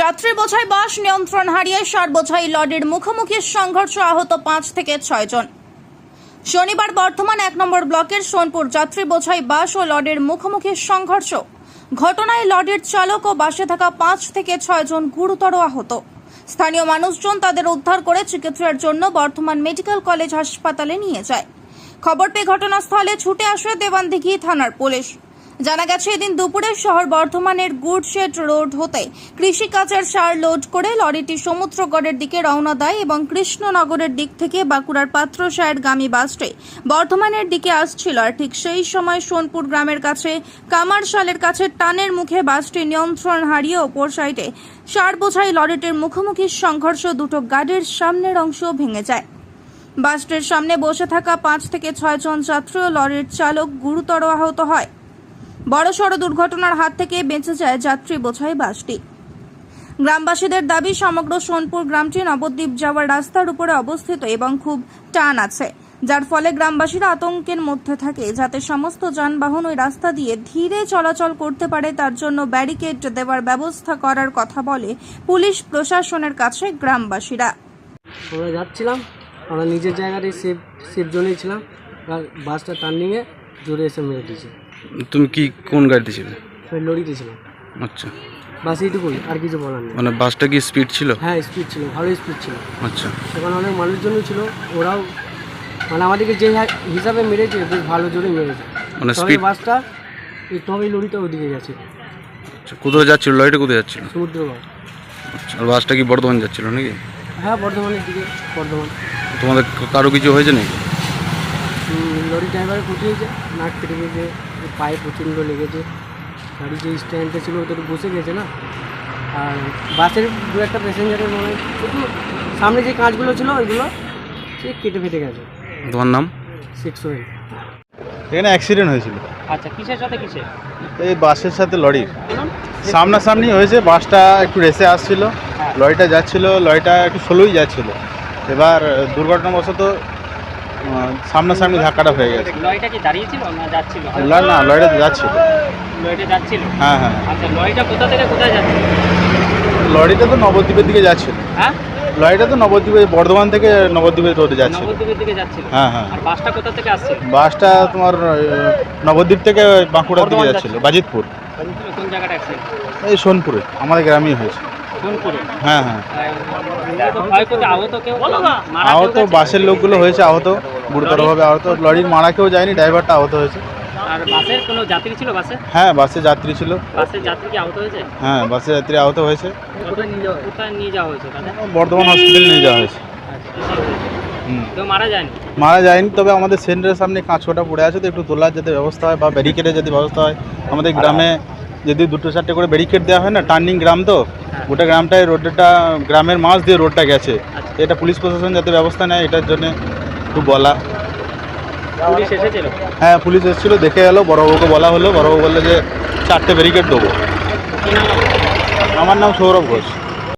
যাত্রী বোঝাই বাস নিয়ন্ত্রণ হারিয়ে সার বোঝাই লরির মুখোমুখি সংঘর্ষ, আহত 5 থেকে 6 জন। শনিবার বর্ধমান 1 নম্বর ব্লকের সোনপুর যাত্রী বোঝাই বাস ও লরির মুখোমুখি সংঘর্ষ। ঘটনায় লরির চালক ও বাসে থাকা 5 থেকে 6 জন গুরুতর আহত। স্থানীয় মানুষজন তাদের উদ্ধার করে চিকিৎসার জন্য বর্ধমান মেডিকেল কলেজ হাসপাতালে নিয়ে যায়। খবর পেয়ে ঘটনাস্থলে ছুটে আসে দেওয়ানদিঘি থানার পুলিশ। জানা গেছে, এদিন দুপুরে শহর বর্ধমানের গুডশেড রোড হতে কৃষিকাজের সার লোড করে লরিটি সমুদ্রগড়ের দিকে রওনা দেয় এবং কৃষ্ণনগরের দিক থেকে বাঁকুড়ার পাত্রসায়েরগামী বাসটি বর্ধমানের দিকে আসছিল। আর ঠিক সেই সময় সোনপুর গ্রামের কাছে কামারশালের কাছে টানের মুখে বাসটি নিয়ন্ত্রণ হারিয়ে ওপর সাইডে সার বোঝাই লরিটির মুখোমুখি সংঘর্ষ, দুটো গাড়ির সামনের অংশ ভেঙে যায়। বাসটির সামনে বসে থাকা 5 থেকে 6 জন যাত্রী ও লরির চালক গুরুতর আহত হয়। বড়সড় দুর্ঘটনার হাত থেকে বেঁচে যায় যাত্রী বোঝাই বাসটি। গ্রামবাসীদের দাবি, সমগ্র সোনপুর গ্রামটি নবদ্বীপ যাওয়ার রাস্তার উপরে অবস্থিত এবং খুব টান আছে, যার ফলে গ্রামবাসীরা আতঙ্কের মধ্যে থাকে। যাতে সমস্ত যানবাহন ওই রাস্তা দিয়ে ধীরে চলাচল করতে পারে, তার জন্য ব্যারিকেড দেওয়ার ব্যবস্থা করার কথা বলে পুলিশ প্রশাসনের কাছে গ্রামবাসীরা। আমরা যাচ্ছিলাম, আমরা নিজের জায়গাতে সেফ জোনেই ছিলাম, বাসটা টার্নিংয়ে জোরে এসে মেরে দিয়েছে। তুমি কি কোন গাড়িতে ছিলে? লরিতে ছিলাম। আচ্ছা, বাস এইটুকুই, আর কিছু বলার নেই। মানে বাসটা কি স্পিড ছিল? হ্যাঁ, স্পিড ছিল, ভালো স্পিড ছিল। আচ্ছা, সেখানে অনেক মানুষজনও ছিল, ওরাও মানে আমাদেরকে যে হিসাবে মেরেছে বেশ ভালো জোরে মেরেছে। মানে স্পিড বাসটা তবে লরিটা ওদিকে গেছে। আচ্ছা, কোথায় যাচ্ছিল লরিটা? কোথায় যাচ্ছিল? সমুদ্রগড়। আচ্ছা, আর বাসটা কি বর্ধমান যাচ্ছিল নাকি? হ্যাঁ, বর্ধমানের দিকে। বর্ধমান। তোমাদের কারো কিছু হয়েছে নাকি? লরি ড্রাইভারের ক্ষতি হয়েছে, নাক কেটে গেছে, পায়ে প্রচণ্ড লেগেছে। গাড়ি যে স্ট্যান্ডে ছিল ওটা তো বসে গেছে না। আর বাসের দু একটা প্যাসেঞ্জারের মনে হয় শুধু সামনে যে কাঁচগুলো ছিল ওইগুলো সে কেটে ফেটে গেছে। তোমার নাম? শেখ সোহেল। এখানে অ্যাক্সিডেন্ট হয়েছিল। আচ্ছা, কিসের সাথে কিসের? এই বাসের সাথে লরির সামনাসামনি হয়েছে। বাসটা একটু রেসে আসছিল, লরিটা যাচ্ছিল, লরিটা একটু স্লোই যাচ্ছিল। এবার দুর্ঘটনাবশত সামনাসামনি ধাক্কাটা হয়ে গেছে। লরিটা কি দাঁড়িয়ে ছিল না যাচ্ছিল? না, লরিটা যাচ্ছিল। লরিটা যাচ্ছিল? হ্যাঁ হ্যাঁ। আচ্ছা, লরিটা কোথা থেকে কোথায় যাচ্ছিল? লরিটা তো নবদ্বীপের দিকে যাচ্ছিল। হ্যাঁ, লরিটা তো নবদ্বীপে, বর্ধমান থেকে নবদ্বীপের রোডে যাচ্ছিল। নবদ্বীপের দিকে যাচ্ছিল? হ্যাঁ হ্যাঁ। আর বাসটা কোথা থেকে আসছিল? বাসটা তোমার নবদ্বীপ থেকে বাঁকুড়ার দিকে যাচ্ছিল, বাজিতপুর। কোন জায়গাটা অ্যাক্সিডেন্ট? এই সোনপুরে, আমাদের গ্রামেই হয়েছে। সোনপুরে? হ্যাঁ হ্যাঁ। আহত কেউ? আহত বাসের লোকগুলো হয়েছে আহত, গুরুতরভাবে আহত। লরির মারা কেউ যায়নি, ড্রাইভারটা আহত হয়েছে। আর বাসের কোনো যাত্রী ছিল? বাসে? হ্যাঁ, বাসে যাত্রী ছিল। বাসের যাত্রী কি আহত হয়েছে? হ্যাঁ, বাসে যাত্রী আহত হয়েছে। কোথায় নিয়ে যাওয়া হয়েছে তাদের? বর্ধমান হসপিটালে নিয়ে যাওয়া হয়েছে। কেউ মারা যায়নি? মারা যায়নি, তবে আমাদের সেন্টারের সামনে কাঁচটা পড়ে আছে, তো একটু তোলার যাতে ব্যবস্থা হয় বা ব্যারিকেডের যদি ব্যবস্থা হয়। আমাদের গ্রামে যদি 2-4টে করে ব্যারিকেড দেওয়া হয় না, টার্নিং গ্রাম তো গোটা গ্রামটায়, রোডটা গ্রামের মাঝ দিয়ে রোডটা গেছে, এটা পুলিশ প্রশাসন যাতে ব্যবস্থা নেয় এটার জন্য একটু বলা। পুলিশ এসেছিল? হ্যাঁ, পুলিশ এসেছিলো, দেখে গেলো। বড়বাবুকে বলা হলো, বড়বাবু বললো যে 4টে ব্যারিকেড দেবো। আমার নাম সৌরভ ঘোষ।